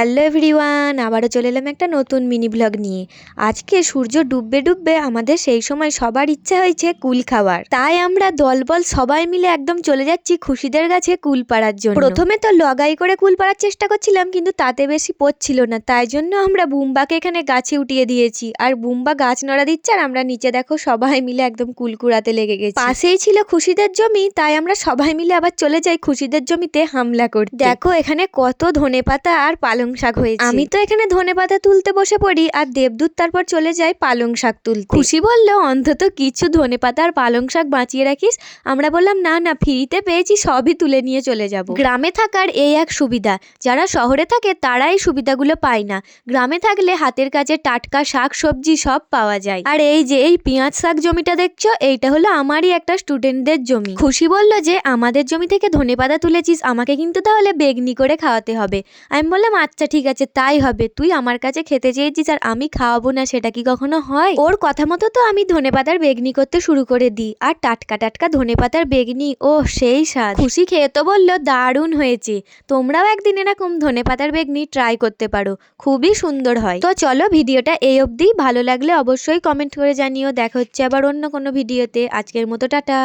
Hello everyone, আবারও চলে এলাম একটা নতুন মিনি ব্লগ নিয়ে। আজকে সূর্য ডুববে ডুববে আমাদের সেই সময় সবার ইচ্ছা হয়েছে কুল খাওয়ার, তাই আমরা দলবল সবাই মিলে একদম চলে যাচ্ছি খুশিদের গাছে কুল পাড়ার জন্য। প্রথমে তো লগাই করে কুল পাড়ার চেষ্টা করছিলাম, কিন্তু তাতে বেশি পড়ছিল না, তাই জন্য আমরা বুম্বাকে এখানে গাছে উঠিয়ে দিয়েছি। আর বুম্বা গাছ নড়া দিচ্ছে, আর আমরা নিচে দেখো সবাই মিলে একদম কুল কুড়াতে লেগে গেছি। পাশেই ছিল খুশিদের জমি, তাই আমরা সবাই মিলে আবার চলে যাই খুশিদের জমিতে হামলা করতে। দেখো এখানে কত ধনেপাতা আর পালং শাক হয়েছে। আমি তো এখানে ধনেপাতা তুলতে বসে পড়ি, আর দেবদূত তারপর চলে যায় পালং শাক তুলতে। খুশি বললো অন্তত কিছু ধনেপাতা আর পালং শাক বাঁচিয়ে রাখিস। আমরা বললাম না না, ফ্রিতে পেয়েছি, সবই তুলে নিয়ে চলে যাব। গ্রামে থাকার এই এক সুবিধা, যারা শহরে থাকে তারা এই সুবিধাগুলো পায় না। গ্রামে থাকলে হাতের কাছে টাটকা শাক সবজি সব পাওয়া যায়। আর এই যে এই পেঁয়াজ শাক জমিটা দেখছো, এইটা হলো আমারই একটা স্টুডেন্টদের জমি। খুশি বলল যে আমাদের জমি থেকে ধনেপাতা তুলেছিস, আমাকে কিন্তু তাহলে বেগনি করে খাওয়াতে হবে। আমি বললাম আচ্ছা ঠিক আছে, তাই হবে। তুই আমার কাছে খেতে চেয়েছিস আর আমি খাওয়াবো না, সেটা কি কখনো হয়? ওর কথা মতো তো আমি ধনেপাতার বেগনি করতে শুরু করে দিই। আর টাটকা টাটকা ধনেপাতার বেগনি, ও সেই স্বাদ। খুশি খেয়ে তো বললো দারুণ হয়েছে। তোমরাও একদিন এরকম ধনেপাতার বেগনি ট্রাই করতে পারো, খুবই সুন্দর হয়। তো চলো ভিডিওটা এই অবধি, ভালো লাগলে অবশ্যই কমেন্ট করে জানিও। দেখা হচ্ছে আবার অন্য কোনো ভিডিওতে। আজকের মতো টাটা।